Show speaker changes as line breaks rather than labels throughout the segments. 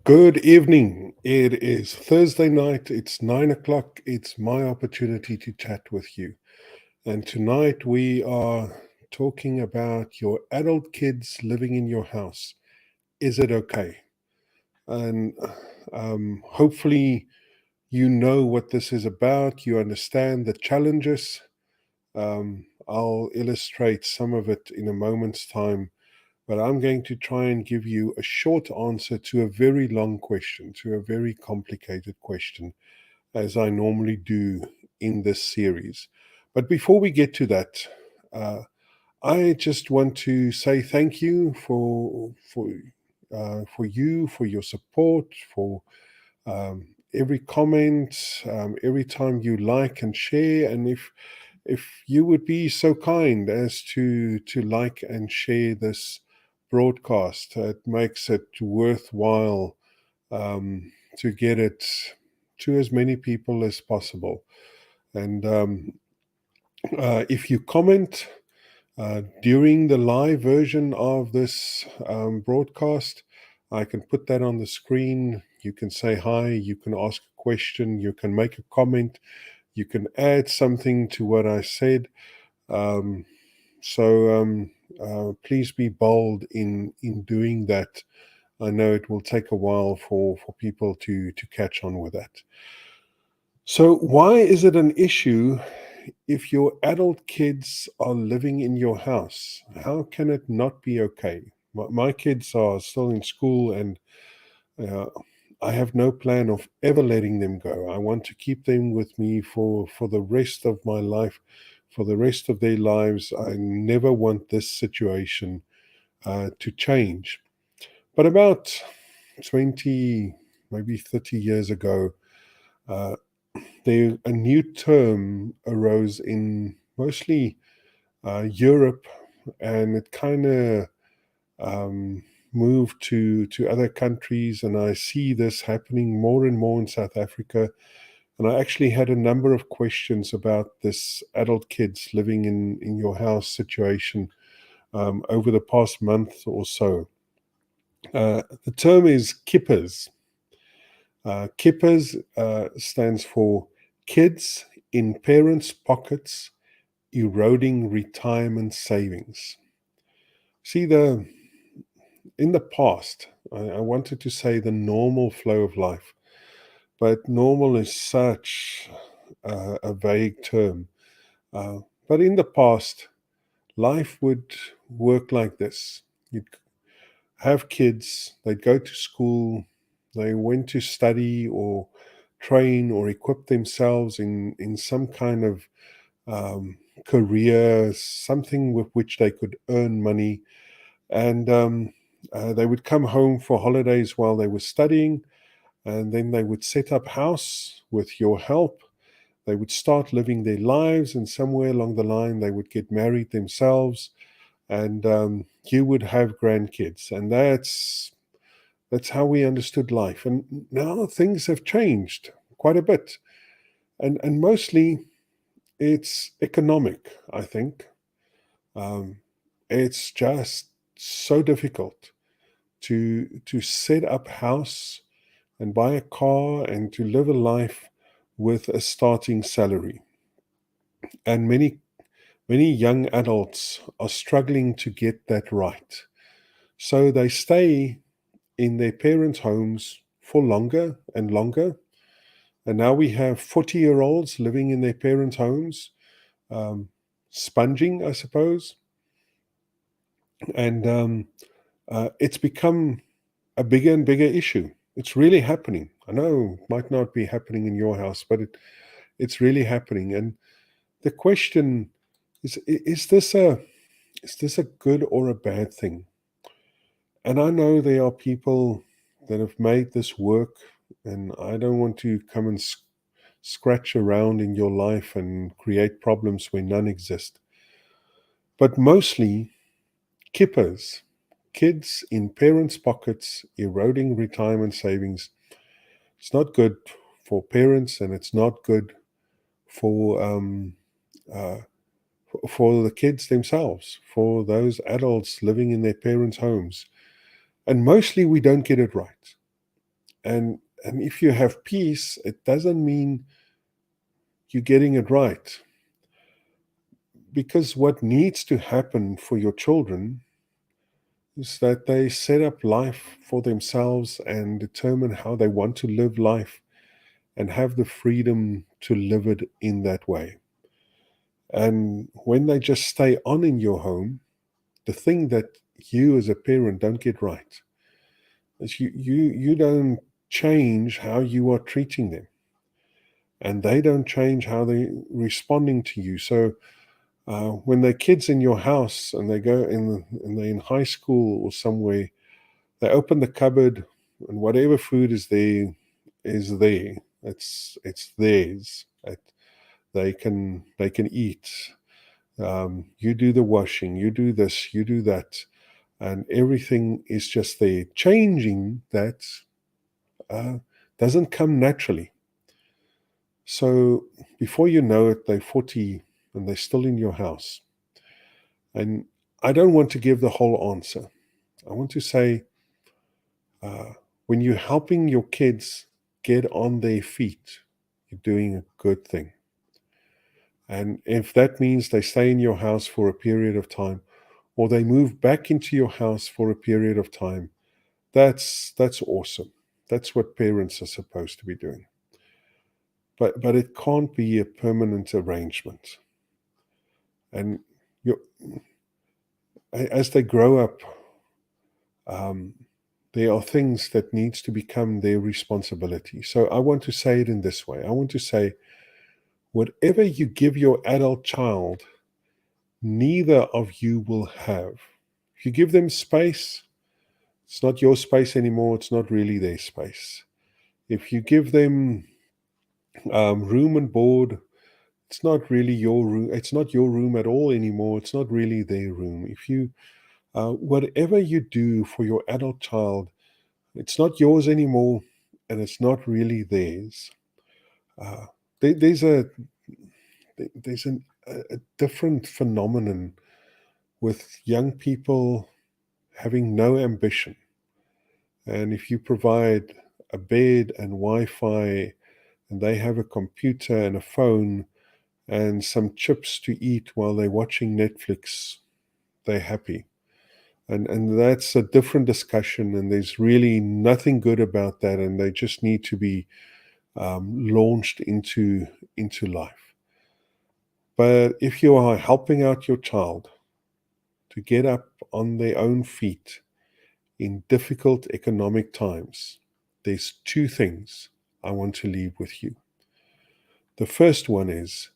Good evening. It is Thursday night. It's 9 o'clock. It's my opportunity to chat with you. And tonight we are talking about your adult kids living in your house. Is it okay? And hopefully, you know what this is about. You understand the challenges. I'll illustrate some of it in a moment's time, but I'm going to try and give you a short answer to a very long question, to a very complicated question, as I normally do in this series. But before we get to that, uh, I just want to say thank you for you, for your support, for every comment, every time you like and share, and if you would be so kind as to like and share this broadcast, it makes it worthwhile to get it to as many people as possible. And if you comment during the live version of this broadcast, I can put that on the screen. You can say hi, you can ask a question, you can make a comment, you can add something to what I said. Um, so please be bold in doing that. I know it will take a while for people to catch on with that. So why is it an issue if your adult kids are living in your house? How can it not be okay? My kids are still in school, and uh, I have no plan of ever letting them go. I want to keep them with me for the rest of my life, for the rest of their lives. I never want this situation to change. But about 20, maybe 30 years ago, uh, a new term arose in mostly Europe, and it kind of um, moved to other countries. And I see this happening more and more in South Africa. And I actually had a number of questions about this adult kids living in your house situation over the past month or so. The term is kippers. Kippers stands for Kids in Parents' Pockets Eroding Retirement Savings. See, in the past, I wanted to say the normal flow of life, but normal is such a vague term. Uh, but in the past, life would work like this. You'd have kids, they'd go to school, they went to study or train or equip themselves in some kind of career, something with which they could earn money. And they would come home for holidays while they were studying, and then they would set up house with your help. They would start living their lives, and somewhere along the line, they would get married themselves, and you would have grandkids. And that's how we understood life. And now things have changed quite a bit, and mostly it's economic, I think. Um, it's just so difficult to set up house and buy a car and to live a life with a starting salary. And many young adults are struggling to get that right. So they stay in their parents' homes for longer and longer. And now we have 40-year-olds living in their parents' homes, um, sponging, I suppose. And it's become a bigger and bigger issue. It's really happening. I know it might not be happening in your house, but it's really happening. And the question is this a good or a bad thing? And I know there are people that have made this work, and I don't want to come and scratch around in your life and create problems where none exist. But mostly, kippers, kids in parents' pockets, eroding retirement savings. It's not good for parents, and it's not good for uh, for the kids themselves, for those adults living in their parents' homes. And mostly we don't get it right. And if you have peace, it doesn't mean you're getting it right. Because what needs to happen for your children is that they set up life for themselves and determine how they want to live life and have the freedom to live it in that way. And when they just stay on in your home, the thing that you as a parent don't get right is you don't change how you are treating them, and they don't change how they're responding to you. So when they're kids in your house and they go in and they're in high school or somewhere, they open the cupboard and whatever food is there is there. It's theirs. They can eat. You do the washing, you do this, you do that, and everything is just there. Changing that uh, doesn't come naturally. So before you know it, they're 40 and they're still in your house. And I don't want to give the whole answer. I want to say, uh, when you're helping your kids get on their feet, you're doing a good thing. And if that means they stay in your house for a period of time, or they move back into your house for a period of time, that's awesome. That's what parents are supposed to be doing. But it can't be a permanent arrangement. And you, as they grow up, um, there are things that needs to become their responsibility. So I want to say it in this way. I want to say, whatever you give your adult child, neither of you will have. If you give them space, it's not your space anymore. It's not really their space. If you give them room and board, it's not really your room. It's not your room at all anymore. It's not really their room. If you, whatever you do for your adult child, it's not yours anymore, and it's not really theirs. Uh, there, there's a there's a different phenomenon with young people having no ambition. And if you provide a bed and Wi-Fi, and they have a computer and a phone and some chips to eat while they're watching Netflix, they're happy. And that's a different discussion, and there's really nothing good about that, and they just need to be launched into life. But if you are helping out your child to get up on their own feet in difficult economic times, there's two things I want to leave with you. The first one is,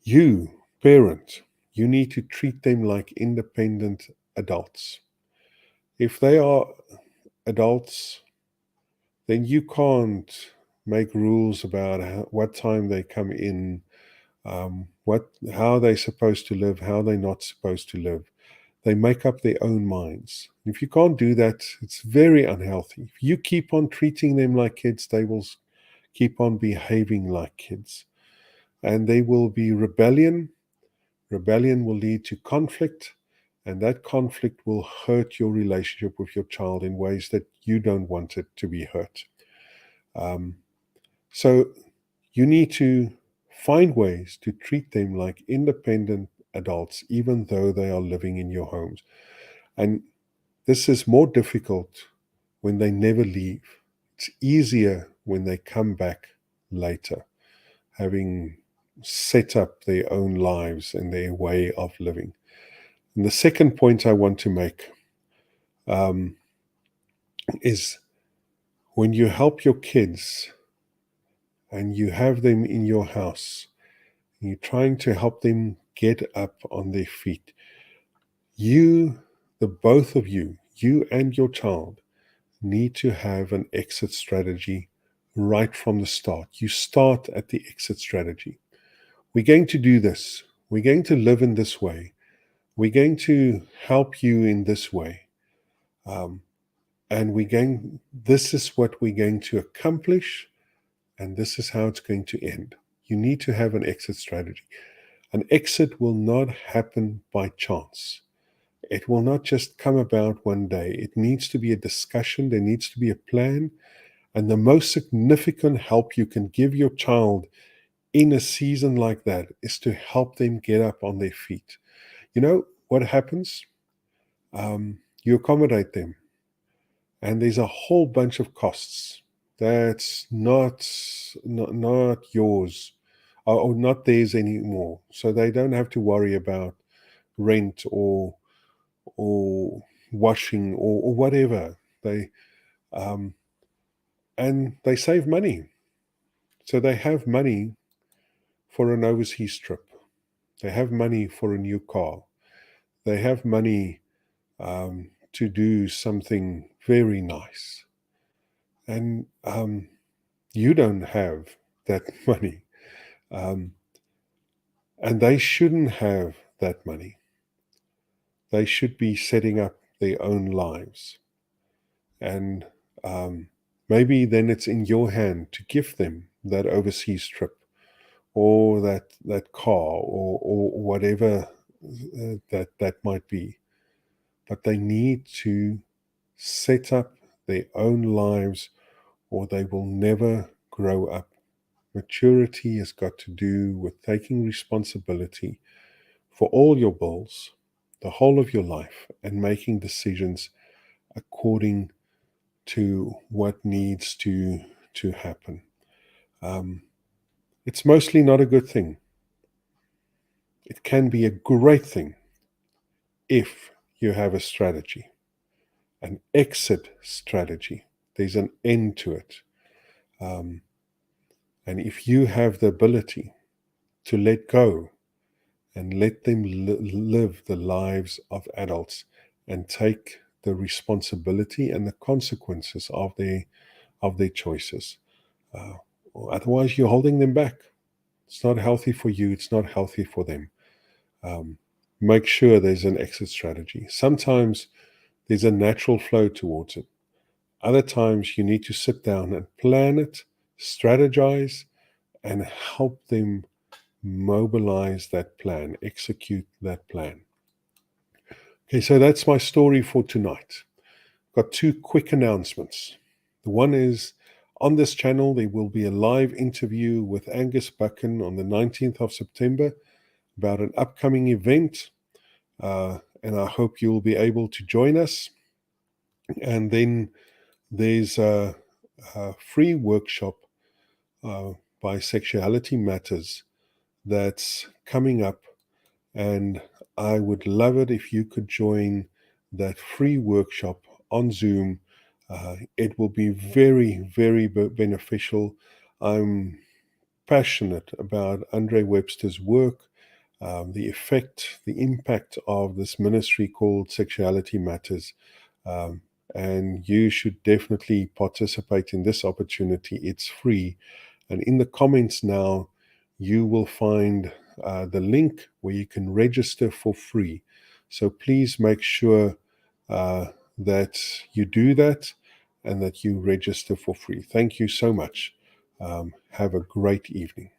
you, parent, you need to treat them like independent adults. If they are adults, then you can't make rules about what time they come in, how they're supposed to live, how they're not supposed to live. They make up their own minds. If you can't do that, it's very unhealthy. If you keep on treating them like kids, they will keep on behaving like kids. And there will be rebellion. Rebellion will lead to conflict, and that conflict will hurt your relationship with your child in ways that you don't want it to be hurt. Um, so you need to find ways to treat them like independent adults, even though they are living in your homes. And this is more difficult when they never leave. It's easier when they come back later, having set up their own lives and their way of living. And the second point I want to make um, is, when you help your kids and you have them in your house, and you're trying to help them get up on their feet, you, the both of you and your child, need to have an exit strategy right from the start. You start at the exit strategy. We're going to do this. We're going to live in this way. We're going to help you in this way. Um, and this is what we're going to accomplish, and this is how it's going to end. You need to have an exit strategy. An exit will not happen by chance. It will not just come about one day. It needs to be a discussion. There needs to be a plan, And the most significant help you can give your child in a season like that is to help them get up on their feet. You know what happens? You accommodate them, and there's a whole bunch of costs that's not yours, or not theirs anymore. So they don't have to worry about rent or washing or whatever. Um, and they save money. So they have money for an overseas trip. They have money for a new car. They have money to do something very nice. And you don't have that money. Um, and they shouldn't have that money. They should be setting up their own lives. And maybe then it's in your hand to give them that overseas trip or that car or whatever that might be. But they need to set up their own lives or they will never grow up. Maturity has got to do with taking responsibility for all your bills, the whole of your life, and making decisions according to what needs to happen. Um, it's mostly not a good thing. It can be a great thing if you have a strategy, an exit strategy. There's an end to it. Um, and if you have the ability to let go and let them live the lives of adults and take the responsibility and the consequences of their choices. Uh, Otherwise, you're holding them back. It's not healthy for you. It's not healthy for them. Um, Make sure there's an exit strategy. Sometimes there's a natural flow towards it. Other times you need to sit down and plan it, strategize, and help them mobilize that plan, execute that plan. Okay, so that's my story for tonight. Got two quick announcements. The one is on this channel, there will be a live interview with Angus Buchan on the 19th of September about an upcoming event. And I hope you'll be able to join us. And then there's a free workshop by Sexuality Matters that's coming up. And I would love it if you could join that free workshop on Zoom. It will be very, very beneficial. I'm passionate about Andre Webster's work, the effect, the impact of this ministry called Sexuality Matters. Um, and you should definitely participate in this opportunity. It's free. And in the comments now, you will find the link where you can register for free. So please make sure that you do that and that you register for free. Thank you so much. Have a great evening.